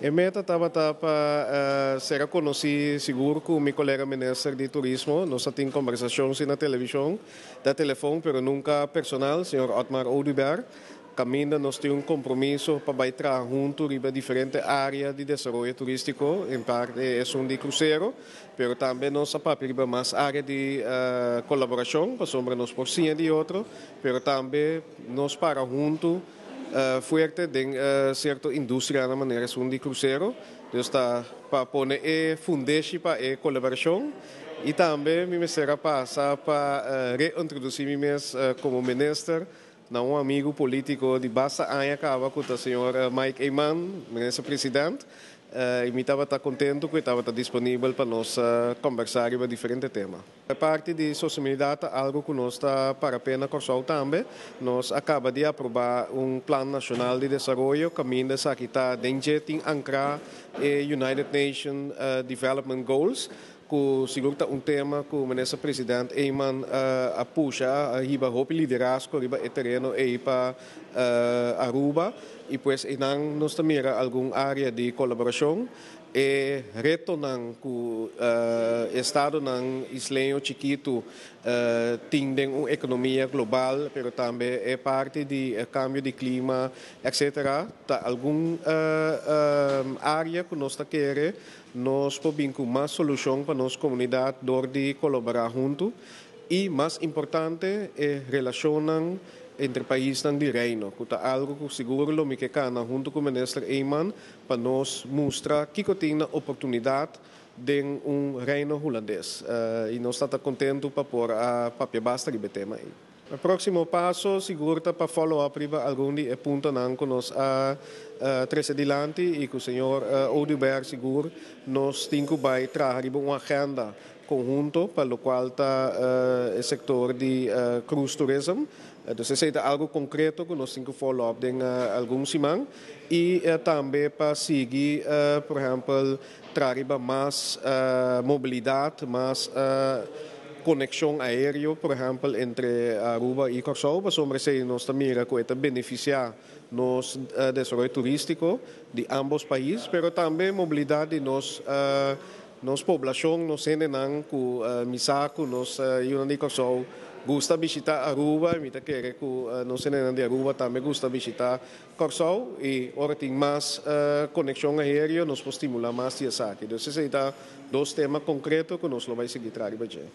A meta estava para ser conhecido seguro com o meu colega ministro de turismo. Nós temos conversações na televisão, da telefone, mas nunca personal, senhor Otmar Oduber. Caminho, nós temos compromisso para trabalhar junto em diferentes áreas de desenvolvimento turístico, em parte é de cruzeiro, mas também nós para mais áreas de colaboração, para sombra nós por cima de outro, mas também nós para junto fuerte em certa indústria na maneira de cruzeiro, então está para pôr fundação para a colaboração e também me será passar para reintroduzir me como ministro na um amigo político de Bassa Anha acaba com o senhor Mike Eyman, ministro presidente, e me estava contente que estava disponível para nós conversar sobre diferentes temas. A parte de sustentabilidade, algo que nós está para a pena Corsol também, nós acaba de aprovar plano nacional de desenvolvimento, caminho aqui está dentro de ancrar United Nations Development Goals, que seguro tema que o ministro presidente Eyman puxa a liderazgo riba o terreno e para Aruba e pues nós também alguma área de colaboração e retornar que o estado não isleño chiquito tem uma economia global, mas também é parte do cambio de clima, etc. Alguma área que nós queremos nós podemos mais solução para nossa comunidade dor de colaborar junto e mais importante é relacionar entre países de reino, que é algo que seguro lo me que cana junto com o ministro Eyman para nós mostrar que tem a oportunidade de reino holandês e nós estamos contentos para pôr a papel basta de tema aí. O próximo passo, seguro, para follow-up algum de pontos que nós três adiante e que o senhor Oduber seguro nós temos que trazer uma agenda conjunto para o qual está o setor de cruise tourism. Então, é algo concreto que nós temos que follow-up em alguns semanas e também para seguir, por exemplo, trazer mais mobilidade, mais conexão aérea, por exemplo, entre Aruba e Corsol, para nós também que beneficiar nos desenvolvimento turístico de ambos países, mas também mobilidade de nos população, nos senenang, com misaco, nos Yunnan de Corsol, gusta visitar Aruba, e quer que nos senenang de Aruba também gusta visitar Corsol, e agora tem mais conexão aérea, nos pode estimular mais essa. Então, esses são dois temas concretos que nós vamos seguir trabalhando.